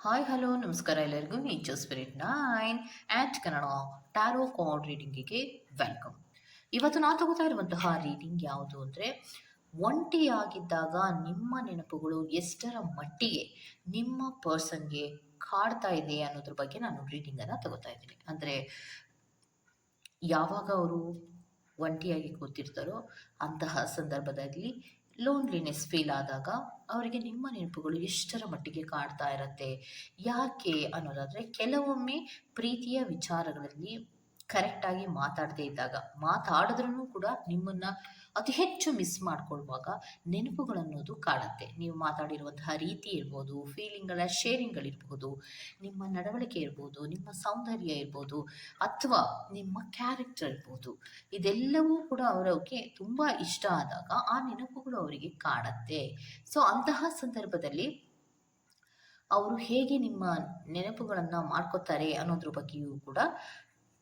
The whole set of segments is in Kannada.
ಹಾಯ್ ಹಲೋ ನಮಸ್ಕಾರ ಎಲ್ಲರಿಗೂ nature spirit 9 at Kannada tarot card ರೀಡಿಂಗಿಗೆ ವೆಲ್ಕಮ್. ಇವತ್ತು ನಾನು ತಗೋತಾ ಇರುವಂತಹ ರೀಡಿಂಗ್ ಯಾವುದು ಅಂದರೆ, ಒಂಟಿಯಾಗಿದ್ದಾಗ ನಿಮ್ಮ ನೆನಪುಗಳು ಎಷ್ಟರ ಮಟ್ಟಿಗೆ ನಿಮ್ಮ ಪರ್ಸನ್ಗೆ ಕಾಡ್ತಾ ಇದೆ ಅನ್ನೋದ್ರ ಬಗ್ಗೆ ನಾನು ರೀಡಿಂಗನ್ನು ತಗೋತಾ ಇದ್ದೀನಿ. ಅಂದರೆ ಯಾವಾಗ ಅವರು ಒಂಟಿಯಾಗಿ ಕೂತಿರ್ತಾರೋ ಅಂತಹ ಸಂದರ್ಭದಲ್ಲಿ ಲೋನ್ಲಿನೆಸ್ ಫೀಲ್ ಆದಾಗ ಅವರಿಗೆ ನಿಮ್ಮ ನೆನಪುಗಳು ಎಷ್ಟರ ಮಟ್ಟಿಗೆ ಕಾಡ್ತಾ ಇರತ್ತೆ, ಯಾಕೆ ಅನ್ನೋದಾದರೆ, ಕೆಲವೊಮ್ಮೆ ಪ್ರೀತಿಯ ವಿಚಾರಗಳಲ್ಲಿ ಕರೆಕ್ಟಾಗಿ ಮಾತಾಡದೇ ಇದ್ದಾಗ, ಮಾತಾಡಿದ್ರೂ ಕೂಡ ನಿಮ್ಮನ್ನು ಅತಿ ಹೆಚ್ಚು ಮಿಸ್ ಮಾಡ್ಕೊಳ್ಳುವಾಗ ನೆನಪುಗಳನ್ನೋದು ಕಾಡುತ್ತೆ. ನೀವು ಮಾತಾಡಿರುವಂತಹ ರೀತಿ ಇರ್ಬೋದು, ಫೀಲಿಂಗ್ಗಳ ಶೇರಿಂಗ್ಗಳಿರ್ಬೋದು, ನಿಮ್ಮ ನಡವಳಿಕೆ ಇರ್ಬೋದು, ನಿಮ್ಮ ಸೌಂದರ್ಯ ಇರ್ಬೋದು, ಅಥವಾ ನಿಮ್ಮ ಕ್ಯಾರೆಕ್ಟರ್ ಇರ್ಬೋದು, ಇದೆಲ್ಲವೂ ಕೂಡ ಅವರಿಗೆ ತುಂಬ ಇಷ್ಟ ಆದಾಗ ಆ ನೆನಪುಗಳು ಅವರಿಗೆ ಕಾಡತ್ತೆ. ಸೊ ಅಂತಹ ಸಂದರ್ಭದಲ್ಲಿ ಅವರು ಹೇಗೆ ನಿಮ್ಮ ನೆನಪುಗಳನ್ನು ಮಾಡ್ಕೋತಾರೆ ಅನ್ನೋದ್ರ ಬಗ್ಗೆಯೂ ಕೂಡ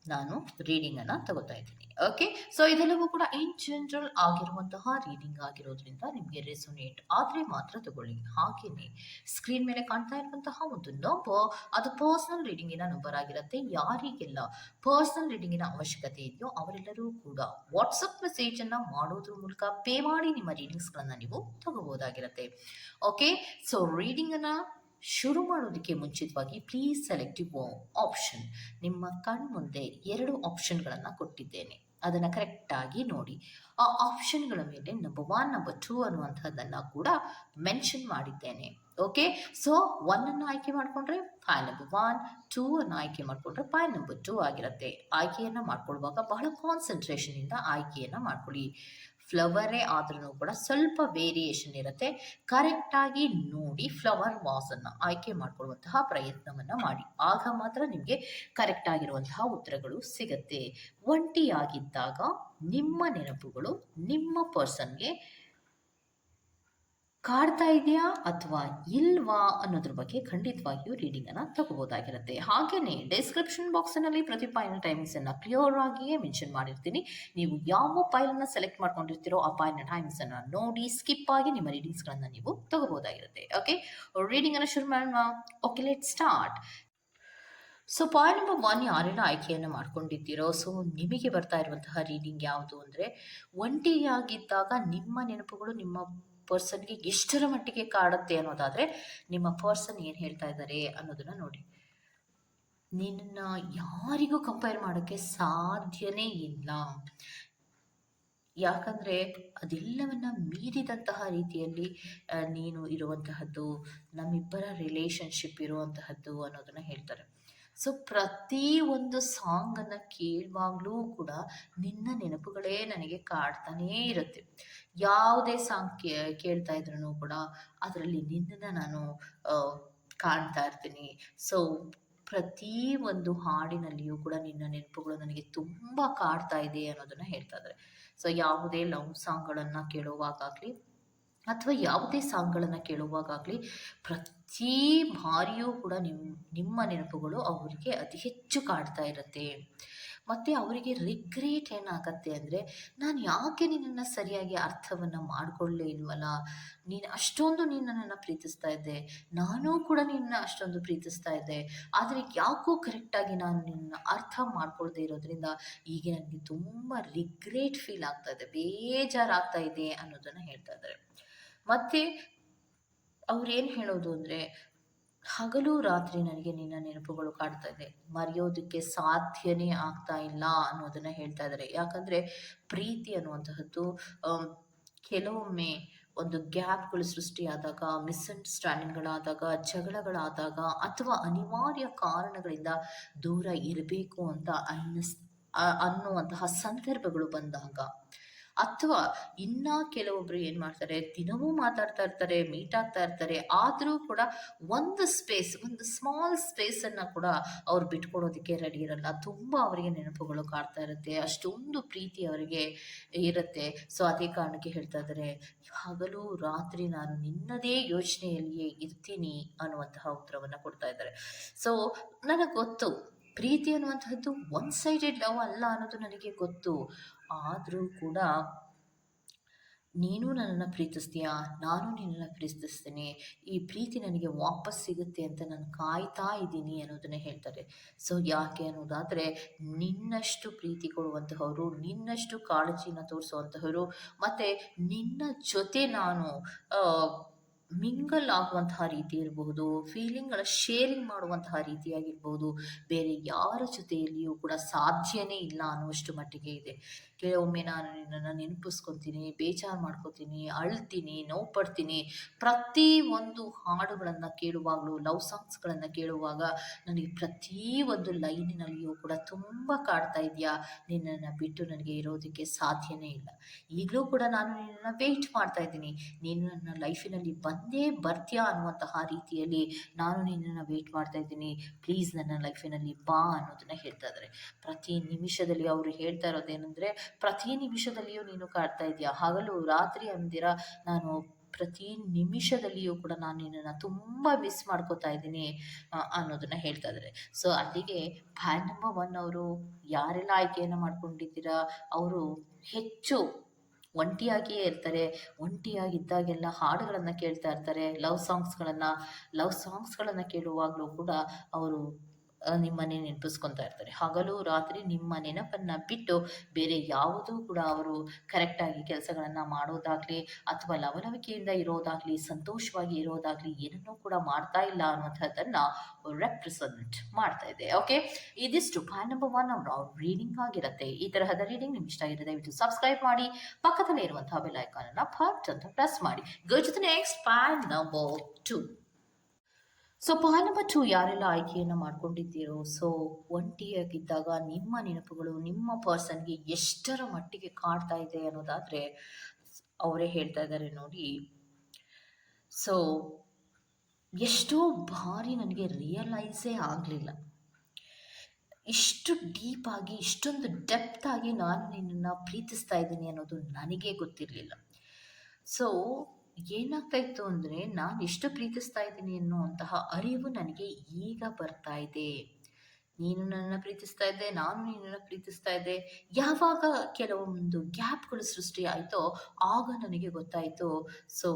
ನಾನು ರೀಡಿಂಗನ್ನು ತಗೋತಾ ಇದ್ದೀನಿ. ಓಕೆ, ಸೊ ಇದೆಲ್ಲವೂ ಕೂಡ ಇನ್ ಜನರಲ್ ಆಗಿರುವಂತಹ ರೀಡಿಂಗ್ ಆಗಿರೋದ್ರಿಂದ ನಿಮಗೆ ರೆಸೊನೇಟ್ ಆದರೆ ಮಾತ್ರ ತಗೊಳ್ಳಿ. ಹಾಗೆಯೇ ಸ್ಕ್ರೀನ್ ಮೇಲೆ ಕಾಣ್ತಾ ಇರುವಂತಹ ಒಂದು ನಂಬರ್, ಅದು ಪರ್ಸನಲ್ ರೀಡಿಂಗಿನ ನಂಬರ್ ಆಗಿರುತ್ತೆ. ಯಾರಿಗೆಲ್ಲ ಪರ್ಸನಲ್ ರೀಡಿಂಗಿನ ಅವಶ್ಯಕತೆ ಇದೆಯೋ ಅವರೆಲ್ಲರೂ ಕೂಡ ವಾಟ್ಸಪ್ ಮೆಸೇಜನ್ನು ಮಾಡೋದ್ರ ಮೂಲಕ ಪೇ ಮಾಡಿ ನಿಮ್ಮ ರೀಡಿಂಗ್ಸ್ಗಳನ್ನು ನೀವು ತಗೋಬೋದಾಗಿರುತ್ತೆ. ಓಕೆ, ಸೊ ರೀಡಿಂಗನ್ನು ಶುರು ಮಾಡೋದಕ್ಕೆ ಮುಂಚಿತವಾಗಿ ಪ್ಲೀಸ್ ಸೆಲೆಕ್ಟ್ ಯುವರ್ ಆಪ್ಷನ್. ನಿಮ್ಮ ಕಣ್ಮುಂದೆ 2 ಆಪ್ಷನ್ಗಳನ್ನು ಕೊಟ್ಟಿದ್ದೇನೆ, ಅದನ್ನು ಕರೆಕ್ಟಾಗಿ ನೋಡಿ. ಆ ಆಪ್ಷನ್ಗಳ ಮೇಲೆ ನಂಬರ್ 1, ನಂಬರ್ 2 ಅನ್ನುವಂಥದ್ದನ್ನು ಕೂಡ ಮೆನ್ಷನ್ ಮಾಡಿದ್ದೇನೆ. ಓಕೆ, ಸೊ 1 ಆಯ್ಕೆ ಮಾಡಿಕೊಂಡ್ರೆ ಫೈಲ್ ನಂಬರ್ 1, 2 ಆಯ್ಕೆ ಮಾಡಿಕೊಂಡ್ರೆ ಫೈಲ್ ನಂಬರ್ 2 ಆಗಿರುತ್ತೆ. ಆಯ್ಕೆಯನ್ನು ಮಾಡ್ಕೊಳ್ಳುವಾಗ ಬಹಳ ಕಾನ್ಸಂಟ್ರೇಷನಿಂದ ಆಯ್ಕೆಯನ್ನು ಮಾಡ್ಕೊಳ್ಳಿ. ಫ್ಲವರೇ ಆದ್ರೂ ಕೂಡ ಸ್ವಲ್ಪ ವೇರಿಯೇಷನ್ ಇರುತ್ತೆ. ಕರೆಕ್ಟಾಗಿ ನೋಡಿ ಫ್ಲವರ್ ವಾಸನ್ನು ಆಯ್ಕೆ ಮಾಡಿಕೊಳ್ಳುವಂತಹ ಪ್ರಯತ್ನವನ್ನು ಮಾಡಿ. ಆಗ ಮಾತ್ರ ನಿಮಗೆ ಕರೆಕ್ಟ್ ಆಗಿರುವಂತಹ ಉತ್ತರಗಳು ಸಿಗತ್ತೆ. ಒಂಟಿಯಾಗಿದ್ದಾಗ ನಿಮ್ಮ ನೆನಪುಗಳು ನಿಮ್ಮ ಪರ್ಸನ್ಗೆ ಕಾಡ್ತಾ ಇದೆಯಾ ಅಥವಾ ಇಲ್ವಾ ಅನ್ನೋದ್ರ ಬಗ್ಗೆ ಖಂಡಿತವಾಗಿಯೂ ರೀಡಿಂಗನ್ನು ತಗೋಬೋದಾಗಿರುತ್ತೆ. ಹಾಗೆಯೇ ಡಿಸ್ಕ್ರಿಪ್ಷನ್ ಬಾಕ್ಸಿನಲ್ಲಿ ಪ್ರತಿ ಫೈಲ್ನ ಟೈಮಿಂಗ್ಸನ್ನು ಕ್ಲಿಯರ್ ಆಗಿಯೇ ಮೆನ್ಷನ್ ಮಾಡಿರ್ತೀನಿ. ನೀವು ಯಾವ ಫೈಲನ್ನು ಸೆಲೆಕ್ಟ್ ಮಾಡ್ಕೊಂಡಿರ್ತೀರೋ ಆ ಫೈಲ್ನ ಟೈಮಿಂಗ್ಸನ್ನು ನೋಡಿ ಸ್ಕಿಪ್ ಆಗಿ ನಿಮ್ಮ ರೀಡಿಂಗ್ಸ್ಗಳನ್ನು ನೀವು ತಗೋಬೋದಾಗಿರುತ್ತೆ. ಓಕೆ, ರೀಡಿಂಗನ್ನು ಶುರು ಮಾಡೋಣ. Okay, let start. So point number 1, ಯಾರೆಲ್ಲ ಆಯ್ಕೆಯನ್ನು ಮಾಡ್ಕೊಂಡಿದ್ದೀರೋ, ಸೊ ನಿಮಗೆ ಬರ್ತಾ ಇರುವಂತಹ ರೀಡಿಂಗ್ ಯಾವುದು ಅಂದರೆ, ಒಂಟಿಯಾಗಿದ್ದಾಗ ನಿಮ್ಮ ನೆನಪುಗಳು ನಿಮ್ಮ ಪರ್ಸನ್ಗೆ ಎಷ್ಟರ ಮಟ್ಟಿಗೆ ಕಾಡುತ್ತೆ ಅನ್ನೋದಾದರೆ, ನಿಮ್ಮ ಪರ್ಸನ್ ಏನು ಹೇಳ್ತಾ ಇದ್ದಾರೆ ಅನ್ನೋದನ್ನು ನೋಡಿ. ನಿನ್ನ ಯಾರಿಗೂ ಕಂಪೇರ್ ಮಾಡೋಕ್ಕೆ ಸಾಧ್ಯನೇ ಇಲ್ಲ, ಯಾಕಂದರೆ ಅದೆಲ್ಲವನ್ನ ಮೀರಿದಂತಹ ರೀತಿಯಲ್ಲಿ ನೀನು ಇರುವಂತಹದ್ದು, ನಮ್ಮಿಬ್ಬರ ರಿಲೇಷನ್ಶಿಪ್ ಇರುವಂತಹದ್ದು ಅನ್ನೋದನ್ನು ಹೇಳ್ತಾರೆ. ಸೊ ಪ್ರತಿ ಒಂದು ಸಾಂಗನ್ನು ಕೇಳುವಾಗಲೂ ಕೂಡ ನಿನ್ನ ನೆನಪುಗಳೇ ನನಗೆ ಕಾಡ್ತಾನೇ ಇರುತ್ತೆ. ಯಾವುದೇ ಸಾಂಗ್ ಕೇಳ್ತಾ ಇದ್ರೂ ಕೂಡ ಅದರಲ್ಲಿ ನಿನ್ನನ್ನು ನಾನು ಕಾಣ್ತಾ ಇರ್ತೀನಿ. ಸೊ ಪ್ರತಿ ಒಂದು ಹಾಡಿನಲ್ಲಿಯೂ ಕೂಡ ನಿನ್ನ ನೆನಪುಗಳು ನನಗೆ ತುಂಬ ಕಾಡ್ತಾ ಇದೆ ಅನ್ನೋದನ್ನು ಹೇಳ್ತಾ ಇದ್ದಾರೆ. ಸೊ ಯಾವುದೇ ಲವ್ ಸಾಂಗ್ಗಳನ್ನು ಕೇಳುವಾಗಲಿ ಅಥವಾ ಯಾವುದೇ ಸಾಂಗ್ಗಳನ್ನು ಕೇಳುವಾಗಲಿ ಪ್ರತಿ ಬಾರಿಯೂ ಕೂಡ ನಿಮ್ಮ ನೆನಪುಗಳು ಅವರಿಗೆ ಅತಿ ಹೆಚ್ಚು ಕಾಡ್ತಾ ಇರುತ್ತೆ. ಮತ್ತು ಅವರಿಗೆ ರಿಗ್ರೇಟ್ ಏನಾಗತ್ತೆ ಅಂದರೆ, ನಾನು ಯಾಕೆ ನಿನ್ನನ್ನು ಸರಿಯಾಗಿ ಅರ್ಥವನ್ನು ಮಾಡಿಕೊಳ್ಳೇ ಇಲ್ವಲ್ಲ, ನೀನು ಅಷ್ಟೊಂದು ನನ್ನನ್ನು ಪ್ರೀತಿಸ್ತಾ ಇದ್ದೆ, ನಾನೂ ಕೂಡ ನಿನ್ನ ಅಷ್ಟೊಂದು ಪ್ರೀತಿಸ್ತಾ ಇದ್ದೆ, ಆದರೆ ಯಾಕೋ ಕರೆಕ್ಟಾಗಿ ನಾನು ನಿನ್ನ ಅರ್ಥ ಮಾಡ್ಕೊಳ್ದೇ ಇರೋದ್ರಿಂದ ಈಗ ನನಗೆ ತುಂಬ ರಿಗ್ರೇಟ್ ಫೀಲ್ ಆಗ್ತಾ ಇದೆ, ಬೇಜಾರಾಗ್ತಾ ಇದೆ ಅನ್ನೋದನ್ನು ಹೇಳ್ತಾ ಇದ್ದಾರೆ. ಮತ್ತು ಅವ್ರೇನು ಹೇಳೋದು ಅಂದರೆ, ಹಗಲು ರಾತ್ರಿ ನನಗೆ ನಿನ್ನ ನೆನಪುಗಳು ಕಾಡ್ತಾ ಇದೆ, ಮರೆಯೋದಕ್ಕೆ ಸಾಧ್ಯನೇ ಆಗ್ತಾ ಇಲ್ಲ ಅನ್ನೋದನ್ನು ಹೇಳ್ತಾ ಇದ್ದಾರೆ. ಯಾಕಂದರೆ ಪ್ರೀತಿ ಅನ್ನುವಂತಹದ್ದು ಕೆಲವೊಮ್ಮೆ ಒಂದು ಗ್ಯಾಪ್ಗಳು ಸೃಷ್ಟಿಯಾದಾಗ, ಮಿಸ್ಅಂಡರ್ಸ್ಟ್ಯಾಂಡಿಂಗ್ಗಳಾದಾಗ, ಜಗಳಗಳಾದಾಗ, ಅಥವಾ ಅನಿವಾರ್ಯ ಕಾರಣಗಳಿಂದ ದೂರ ಇರಬೇಕು ಅಂತ ಅನ್ನುವಂತಹ ಸಂದರ್ಭಗಳು ಬಂದಾಗ, ಅಥವಾ ಇನ್ನು ಕೆಲವೊಬ್ರು ಏನು ಮಾಡ್ತಾರೆ, ದಿನವೂ ಮಾತಾಡ್ತಾ ಇರ್ತಾರೆ, ಮೀಟ್ ಆಗ್ತಾ ಇರ್ತಾರೆ, ಆದರೂ ಕೂಡ ಒಂದು ಸ್ಮಾಲ್ ಸ್ಪೇಸನ್ನು ಕೂಡ ಅವ್ರು ಬಿಟ್ಕೊಡೋದಕ್ಕೆ ರೆಡಿ ಇರಲ್ಲ. ತುಂಬ ಅವರಿಗೆ ನೆನಪುಗಳು ಕಾಡ್ತಾ ಇರುತ್ತೆ, ಅಷ್ಟೊಂದು ಪ್ರೀತಿ ಅವರಿಗೆ ಇರುತ್ತೆ. ಸೊ ಅದೇ ಕಾರಣಕ್ಕೆ ಹೇಳ್ತಾ ಇದ್ದಾರೆ, ಹಗಲು ರಾತ್ರಿ ನಾನು ನಿನ್ನದೇ ಯೋಚನೆಯಲ್ಲಿಯೇ ಇರ್ತೀನಿ ಅನ್ನುವಂತಹ ಉತ್ತರವನ್ನು ಕೊಡ್ತಾ ಇದ್ದಾರೆ. ಸೊ ನನಗೆ ಗೊತ್ತು, ಪ್ರೀತಿ ಅನ್ನುವಂತಹದ್ದು ಒನ್ ಸೈಡೆಡ್ ಲವ್ ಅಲ್ಲ ಅನ್ನೋದು ನನಗೆ ಗೊತ್ತು. ಆದರೂ ಕೂಡ ನೀನು ನನ್ನನ್ನು ಪ್ರೀತಿಸ್ತೀಯಾ, ನಾನು ನಿನ್ನನ್ನು ಪ್ರೀತಿಸ್ತೀನಿ, ಈ ಪ್ರೀತಿ ನನಗೆ ವಾಪಸ್ ಸಿಗುತ್ತೆ ಅಂತ ನಾನು ಕಾಯ್ತಾ ಇದ್ದೀನಿ ಅನ್ನೋದನ್ನ ಹೇಳ್ತಾರೆ. ಸೊ ಯಾಕೆ ಅನ್ನೋದಾದರೆ, ನಿನ್ನಷ್ಟು ಪ್ರೀತಿ ಕೊಡುವಂತಹವರು, ನಿನ್ನಷ್ಟು ಕಾಳಜಿನ ತೋರಿಸುವಂತಹವರು, ಮತ್ತು ನಿನ್ನ ಜೊತೆ ನಾನು ಮಿಂಗಲ್ ಆಗುವಂತಹ ರೀತಿ ಇರಬಹುದು, ಫೀಲಿಂಗ್ಗಳ ಶೇರಿಂಗ್ ಮಾಡುವಂತಹ ರೀತಿಯಾಗಿರ್ಬೋದು, ಬೇರೆ ಯಾರ ಜೊತೆಯಲ್ಲಿಯೂ ಕೂಡ ಸಾಧ್ಯನೇ ಇಲ್ಲ ಅನ್ನುವಷ್ಟು ಮಟ್ಟಿಗೆ ಇದೆ. ಕೆಲವೊಮ್ಮೆ ನಾನು ನಿನ್ನನ್ನು ನೆನಪಿಸ್ಕೊತೀನಿ, ಬೇಜಾರು ಮಾಡ್ಕೊತೀನಿ, ಅಳ್ತೀನಿ, ನೋವು ಪಡ್ತೀನಿ. ಪ್ರತಿ ಒಂದು ಹಾಡುಗಳನ್ನು ಕೇಳುವಾಗಲೂ, ಲವ್ ಸಾಂಗ್ಸ್ಗಳನ್ನು ಕೇಳುವಾಗ ನನಗೆ ಪ್ರತಿ ಒಂದು ಲೈನಿನಲ್ಲಿಯೂ ಕೂಡ ತುಂಬ ಕಾಡ್ತಾ ಇದೆಯಾ, ನಿನ್ನನ್ನು ಬಿಟ್ಟು ನನಗೆ ಇರೋದಕ್ಕೆ ಸಾಧ್ಯನೇ ಇಲ್ಲ. ಈಗಲೂ ಕೂಡ ನಾನು ನಿನ್ನನ್ನು ವೆಯ್ಟ್ ಮಾಡ್ತಾ ಇದ್ದೀನಿ, ನೀನು ನನ್ನ ಲೈಫಿನಲ್ಲಿ ಬಂದೇ ಬರ್ತೀಯಾ ಅನ್ನುವಂತಹ ರೀತಿಯಲ್ಲಿ ನಾನು ನಿನ್ನನ್ನು ವೆಯ್ಟ್ ಮಾಡ್ತಾ ಇದ್ದೀನಿ, ಪ್ಲೀಸ್ ನನ್ನ ಲೈಫಿನಲ್ಲಿ ಬಾ ಅನ್ನೋದನ್ನ ಹೇಳ್ತಾ ಇದ್ದಾರೆ. ಪ್ರತಿ ನಿಮಿಷದಲ್ಲಿ ಅವರು ಹೇಳ್ತಾ ಇರೋದೇನೆಂದರೆ, ಪ್ರತಿ ನಿಮಿಷದಲ್ಲಿಯೂ ನೀನು ಕಾಡ್ತಾ ಇದೆಯಾ, ಹಗಲು ರಾತ್ರಿ ಅಂದಿರ ನಾನು ಪ್ರತಿ ನಿಮಿಷದಲ್ಲಿಯೂ ಕೂಡ ನಾನು ನಿನ್ನನ್ನು ತುಂಬ ಮಿಸ್ ಮಾಡ್ಕೋತಾ ಇದ್ದೀನಿ ಅನ್ನೋದನ್ನ ಹೇಳ್ತಾ ಇದ್ದಾರೆ. ಸೊ ಅಲ್ಲಿಗೆ ಫ್ಯಾನ್ ನಂಬರ್ 1 ಅವರು ಯಾರೆಲ್ಲ ಆಯ್ಕೆಯನ್ನು ಮಾಡ್ಕೊಂಡಿದ್ದೀರಾ, ಅವರು ಹೆಚ್ಚು ಒಂಟಿಯಾಗಿಯೇ ಇರ್ತಾರೆ. ಒಂಟಿಯಾಗಿದ್ದಾಗೆಲ್ಲ ಹಾಡುಗಳನ್ನು ಕೇಳ್ತಾ ಇರ್ತಾರೆ, ಲವ್ ಸಾಂಗ್ಸ್ಗಳನ್ನು ಕೇಳುವಾಗಲೂ ಕೂಡ ಅವರು ನಿಮ್ಮನ್ನೇ ನೆನಪಿಸ್ಕೊತಾ ಇರ್ತಾರೆ. ಹಗಲು ರಾತ್ರಿ ನಿಮ್ಮ ನೆನಪನ್ನು ಬಿಟ್ಟು ಬೇರೆ ಯಾವುದೂ ಕೂಡ ಅವರು ಕರೆಕ್ಟಾಗಿ ಕೆಲಸಗಳನ್ನು ಮಾಡೋದಾಗಲಿ, ಅಥವಾ ಲವಲವಿಕೆಯಿಂದ ಇರೋದಾಗಲಿ, ಸಂತೋಷವಾಗಿ ಇರೋದಾಗಲಿ ಏನನ್ನೂ ಕೂಡ ಮಾಡ್ತಾ ಇಲ್ಲ ಅನ್ನುವಂಥದ್ದನ್ನು ರೆಪ್ರೆಸೆಂಟ್ ಮಾಡ್ತಾ ಇದೆ. ಓಕೆ, ಇದಿಷ್ಟು ಫ್ಯಾನ್ ನಂಬರ್ 1 ಅವ್ರ ರೀಡಿಂಗ್ ಆಗಿರುತ್ತೆ. ಈ ತರಹದ ರೀಡಿಂಗ್ ನಿಮ್ಗೆ ಇಷ್ಟ ಆಗಿದೆ, ದಯವಿಟ್ಟು ಸಬ್ಸ್ಕ್ರೈಬ್ ಮಾಡಿ, ಪಕ್ಕದಲ್ಲೇ ಇರುವಂತಹ ಬೆಲ್ ಐಕಾನ್ ಅನ್ನು ಫಟ್ ಅಂತ ಪ್ರೆಸ್ ಮಾಡಿ. Go to the next fan number 2. So fan number 2 ಯಾರೆಲ್ಲ ಆಯ್ಕೆಯನ್ನು ಮಾಡ್ಕೊಂಡಿದ್ದೀರೋ, ಸೊ ಒಂಟಿಯಾಗಿದ್ದಾಗ ನಿಮ್ಮ ನೆನಪುಗಳು ನಿಮ್ಮ ಪರ್ಸನ್ಗೆ ಎಷ್ಟರ ಮಟ್ಟಿಗೆ ಕಾಡ್ತಾ ಇದೆ ಅನ್ನೋದಾದರೆ, ಅವರೇ ಹೇಳ್ತಾ ಇದ್ದಾರೆ ನೋಡಿ. ಸೊ ಎಷ್ಟೋ ಬಾರಿ ನನಗೆ ರಿಯಲೈಸೇ ಆಗಲಿಲ್ಲ, ಇಷ್ಟು ಡೀಪಾಗಿ, ಇಷ್ಟೊಂದು ಡೆಪ್ತ್ ಆಗಿ ನಾನು ನಿನ್ನನ್ನು ಪ್ರೀತಿಸ್ತಾ ಇದ್ದೀನಿ ಅನ್ನೋದು ನನಗೆ ಗೊತ್ತಿರಲಿಲ್ಲ. ಸೊ ಏನಾಗ್ತಾ ಇತ್ತು ಅಂದರೆ, ನಾನು ಎಷ್ಟು ಪ್ರೀತಿಸ್ತಾ ಇದ್ದೀನಿ ಅನ್ನುವಂತಹ ಅರಿವು ನನಗೆ ಈಗ ಬರ್ತಾ ಇದೆ. ನೀನು ನನ್ನನ್ನು ಪ್ರೀತಿಸ್ತಾ ಇದ್ದೆ, ನಾನು ನಿನ್ನನ್ನು ಪ್ರೀತಿಸ್ತಾ ಇದ್ದೆ. ಯಾವಾಗ ಕೆಲವೊಂದು ಗ್ಯಾಪ್ಗಳು ಸೃಷ್ಟಿ ಆಯಿತೋ ಆಗ ನನಗೆ ಗೊತ್ತಾಯಿತು, ಸೊ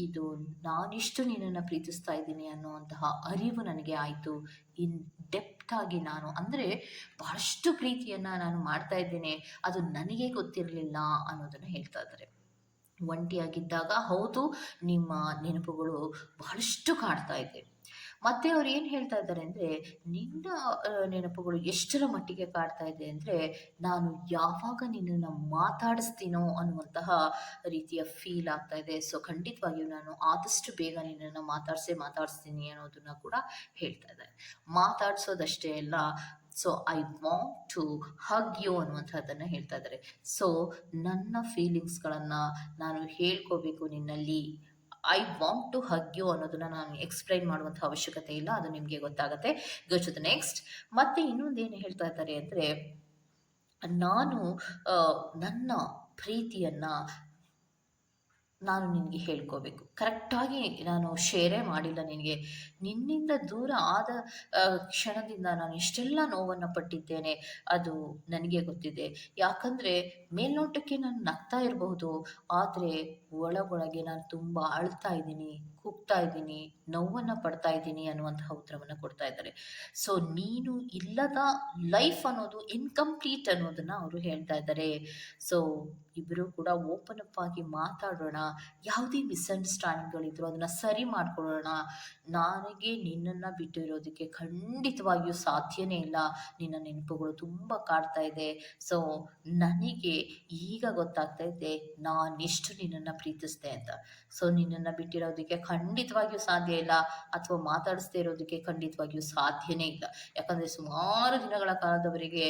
ಇದು ನಾನಿಷ್ಟು ನಿನ್ನನ್ನು ಪ್ರೀತಿಸ್ತಾ ಇದ್ದೀನಿ ಅನ್ನುವಂತಹ ಅರಿವು ನನಗೆ ಆಯಿತು. ಇನ್ ಡೆಪ್ತ್ ಆಗಿ ನಾನು ಅಂದರೆ ಬಹಳಷ್ಟು ಪ್ರೀತಿಯನ್ನು ನಾನು ಮಾಡ್ತಾ ಇದ್ದೇನೆ, ಅದು ನನಗೆ ಗೊತ್ತಿರಲಿಲ್ಲ ಅನ್ನೋದನ್ನು ಹೇಳ್ತಾ ಇದ್ದಾರೆ. ಒಂಟಿಯಾಗಿದ್ದಾಗ ಹೌದು, ನಿಮ್ಮ ನೆನಪುಗಳು ಬಹಳಷ್ಟು ಕಾಡ್ತಾ ಇದೆ. ಮತ್ತು ಅವ್ರು ಏನು ಹೇಳ್ತಾ ಇದ್ದಾರೆ ಅಂದರೆ, ನಿನ್ನ ನೆನಪುಗಳು ಎಷ್ಟರ ಮಟ್ಟಿಗೆ ಕಾಡ್ತಾ ಇದೆ ಅಂದರೆ, ನಾನು ಯಾವಾಗ ನಿನ್ನನ್ನು ಮಾತಾಡಿಸ್ತೀನೋ ಅನ್ನುವಂತಹ ರೀತಿಯ ಫೀಲ್ ಆಗ್ತಾ ಇದೆ. ಸೊ ಖಂಡಿತವಾಗಿಯೂ ನಾನು ಆದಷ್ಟು ಬೇಗ ನಿನ್ನನ್ನು ಮಾತಾಡಿಸ್ತೀನಿ ಅನ್ನೋದನ್ನು ಕೂಡ ಹೇಳ್ತಾ ಇದ್ದಾರೆ. ಮಾತಾಡಿಸೋದಷ್ಟೇ ಅಲ್ಲ, so I want to hug you ಅನ್ನುವಂಥದ್ದನ್ನು ಹೇಳ್ತಾ ಇದ್ದಾರೆ. ಸೊ ನನ್ನ ಫೀಲಿಂಗ್ಸ್ಗಳನ್ನು ನಾನು ಹೇಳ್ಕೋಬೇಕು ನಿನ್ನಲ್ಲಿ, I want to hug you ಅನ್ನೋದನ್ನು ನಾನು ಎಕ್ಸ್ಪ್ಲೈನ್ ಮಾಡುವಂಥ ಅವಶ್ಯಕತೆ ಇಲ್ಲ, ಅದು ನಿಮಗೆ ಗೊತ್ತಾಗುತ್ತೆ. Go to the next. ಮತ್ತು ಇನ್ನೊಂದೇನು ಹೇಳ್ತಾ ಇದ್ದಾರೆ ಅಂದರೆ, ನಾನು ನನ್ನ ಪ್ರೀತಿಯನ್ನು ನಾನು ನಿನಗೆ ಹೇಳ್ಕೋಬೇಕು, ಕರೆಕ್ಟಾಗಿ ನಾನು ಶೇರೇ ಮಾಡಿಲ್ಲ ನಿನಗೆ. ನಿನ್ನಿಂದ ದೂರ ಆದ ಕ್ಷಣದಿಂದ ನಾನು ಎಷ್ಟೆಲ್ಲ ನೋವನ್ನು ಪಟ್ಟಿದ್ದೇನೆ ಅದು ನನಗೆ ಗೊತ್ತಿದೆ. ಯಾಕಂದರೆ ಮೇಲ್ನೋಟಕ್ಕೆ ನಾನು ನಗ್ತಾ ಇರಬಹುದು, ಆದರೆ ಒಳಗೊಳಗೆ ನಾನು ತುಂಬ ಅಳ್ತಾ ಇದ್ದೀನಿ, ಕೂಗ್ತಾ ಇದ್ದೀನಿ, ನೋವನ್ನು ಪಡ್ತಾ ಇದ್ದೀನಿ ಅನ್ನುವಂತಹ ಉತ್ತರವನ್ನು ಕೊಡ್ತಾ ಇದ್ದಾರೆ. ಸೊ ನೀನು ಇಲ್ಲದ ಲೈಫ್ ಅನ್ನೋದು ಇನ್ಕಂಪ್ಲೀಟ್ ಅನ್ನೋದನ್ನು ಅವರು ಹೇಳ್ತಾ ಇದ್ದಾರೆ. ಸೊ ಇಬ್ಬರು ಕೂಡ ಓಪನ್ ಅಪ್ ಆಗಿ ಮಾತಾಡೋಣ, ಯಾವುದೇ ಮಿಸ್ಅಂಡರ್ಸ್ಟ್ಯಾಂಡಿಂಗ್ಗಳಿದ್ರು ಅದನ್ನು ಸರಿ ಮಾಡ್ಕೊಳ್ಳೋಣ. ನನಗೆ ನಿನ್ನನ್ನು ಬಿಟ್ಟು ಇರೋದಕ್ಕೆ ಖಂಡಿತವಾಗಿಯೂ ಸಾಧ್ಯನೇ ಇಲ್ಲ, ನಿನ್ನ ನೆನಪುಗಳು ತುಂಬ ಕಾಡ್ತಾ ಇದೆ. ಸೊ ನನಗೆ ಈಗ ಗೊತ್ತಾಗ್ತಾ ಇದೆ ನಾನೆಷ್ಟು ನಿನ್ನನ್ನು ಪ್ರೀತಿಸ್ದೆ ಅಂತ. ಸೊ ನಿನ್ನನ್ನು ಬಿಟ್ಟಿರೋದಕ್ಕೆ ಖಂಡಿತವಾಗಿಯೂ ಸಾಧ್ಯ ಇಲ್ಲ, ಅಥವಾ ಮಾತಾಡಿಸ್ದೇ ಇರೋದಕ್ಕೆ ಖಂಡಿತವಾಗಿಯೂ ಸಾಧ್ಯನೇ ಇಲ್ಲ. ಯಾಕಂದರೆ ಸುಮಾರು ದಿನಗಳ ಕಾಲದವರೆಗೆ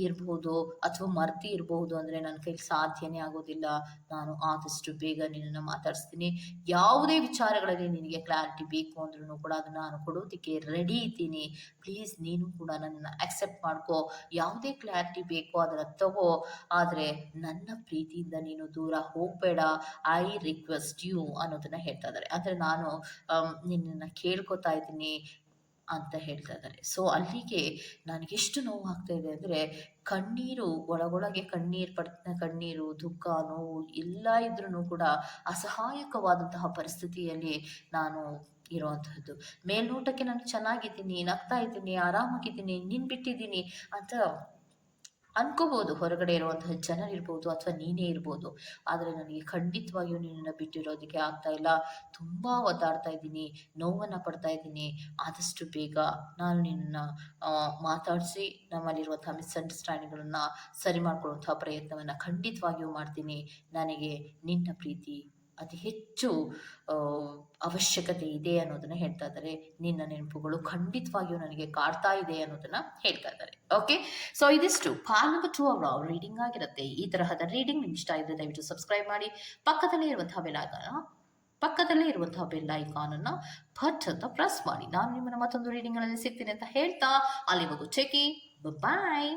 ಇರಬಹುದು, ಅಥವಾ ಮರ್ತಿ ಇರಬಹುದು, ಅಂದರೆ ನನ್ನ ಕೈಲಿ ಸಾಧ್ಯನೇ ಆಗೋದಿಲ್ಲ. ನಾನು ಆದಷ್ಟು ಬೇಗ ನಿನ್ನನ್ನು ಮಾತಾಡಿಸ್ತೀನಿ. ಯಾವುದೇ ವಿಚಾರಗಳಲ್ಲಿ ನಿನಗೆ ಕ್ಲಾರಿಟಿ ಬೇಕು ಅಂದ್ರೂ ಕೂಡ ಅದನ್ನು ನಾನು ಕೊಡೋದಕ್ಕೆ ರೆಡಿ ಇದ್ದೀನಿ. ಪ್ಲೀಸ್ ನೀನು ಕೂಡ ನನ್ನನ್ನು ಅಕ್ಸೆಪ್ಟ್ ಮಾಡ್ಕೋ. ಯಾವುದೇ ಕ್ಲಾರಿಟಿ ಬೇಕೋ ಅದನ್ನು ತಗೋ, ಆದರೆ ನನ್ನ ಪ್ರೀತಿಯಿಂದ ನೀನು ದೂರ ಹೋಗಬೇಡ. ಐ ರಿಕ್ವೆಸ್ಟ್ ಯು ಅನ್ನೋದನ್ನು ಹೇಳ್ತಾ ಇದ್ದಾರೆ. ಅಂದರೆ ನಾನು ನಿನ್ನನ್ನು ಕೇಳ್ಕೊತಾ ಇದ್ದೀನಿ, ಅಂತ ಹೇಳ್ತಾ ಇದ್ದಾರೆ. ಸೊ ಅಲ್ಲಿಗೆ ನನಗೆಷ್ಟು ನೋವಾಗ್ತಾ ಇದೆ ಅಂದರೆ, ಕಣ್ಣೀರು ಒಳಗೊಳಗೆ ಕಣ್ಣೀರು, ದುಃಖ, ನೋವು ಎಲ್ಲ ಇದ್ರೂ ಕೂಡ ಅಸಹಾಯಕವಾದಂತಹ ಪರಿಸ್ಥಿತಿಯಲ್ಲಿ ನಾನು ಇರುವಂತಹದ್ದು. ಮೇಲ್ನೋಟಕ್ಕೆ ನಾನು ಚೆನ್ನಾಗಿದ್ದೀನಿ, ನಗ್ತಾ ಇದ್ದೀನಿ, ಆರಾಮಾಗಿದ್ದೀನಿ, ನಿನ್ನ ಬಿಟ್ಟಿದ್ದೀನಿ ಅಂತ ಅನ್ಕೋಬೋದು ಹೊರಗಡೆ ಇರುವಂತಹ ಜನರಿರ್ಬೋದು ಅಥವಾ ನೀನೇ ಇರ್ಬೋದು. ಆದರೆ ನನಗೆ ಖಂಡಿತವಾಗಿಯೂ ನಿನ್ನನ್ನು ಬಿಟ್ಟಿರೋದಕ್ಕೆ ಆಗ್ತಾ ಇಲ್ಲ. ತುಂಬ ಒದ್ದಾಡ್ತಾ ಇದ್ದೀನಿ, ನೋವನ್ನು ಪಡ್ತಾ ಇದ್ದೀನಿ. ಆದಷ್ಟು ಬೇಗ ನಾನು ನಿನ್ನನ್ನು ಮಾತಾಡಿಸಿ ನಮ್ಮಲ್ಲಿರುವಂಥ ಮಿಸ್ಅಂಡರ್‌ಸ್ಟ್ಯಾಂಡಿಂಗ್‌ಗಳನ್ನ ಸರಿ ಮಾಡ್ಕೊಳ್ಳುವಂಥ ಪ್ರಯತ್ನವನ್ನು ಖಂಡಿತವಾಗಿಯೂ ಮಾಡ್ತೀನಿ. ನನಗೆ ನಿನ್ನ ಪ್ರೀತಿ ಅತಿ ಹೆಚ್ಚು ಆ, ಅವಶ್ಯಕತೆ ಇದೆ ಅನ್ನೋದನ್ನ ಹೇಳ್ತಾ ಇದ್ದಾರೆ. ನಿನ್ನ ನೆನಪುಗಳು ಖಂಡಿತವಾಗಿಯೂ ನನಗೆ ಕಾಡ್ತಾ ಇದೆ ಅನ್ನೋದನ್ನ ಹೇಳ್ತಾ ಇದ್ದಾರೆ. ಓಕೆ, ಸೊ ಇದಿಷ್ಟು ಪಾರ್ಟ್ ನಂಬರ್ 2 ಅವರ ರೀಡಿಂಗ್ ಆಗಿರುತ್ತೆ. ಈ ತರಹದ ರೀಡಿಂಗ್ ನಿಮ್ಗೆ ಇಷ್ಟ ಇದ್ರೆ ದಯವಿಟ್ಟು ಸಬ್ಸ್ಕ್ರೈಬ್ ಮಾಡಿ, ಪಕ್ಕದಲ್ಲೇ ಇರುವಂತಹ ಬೆಲ್ ಐಕಾನ್ ಅನ್ನ ಭಟ್ ಅಂತ ಪ್ರೆಸ್ ಮಾಡಿ. ನಾನು ನಿಮ್ಮನ್ನ ಮತ್ತೊಂದು ರೀಡಿಂಗ್ ಗಳಲ್ಲಿ ಸಿಗ್ತೀನಿ ಅಂತ ಹೇಳ್ತಾ ಅಲ್ಲಿವರೆಗೂ ಚೆಕಿ ಬಾಯ್.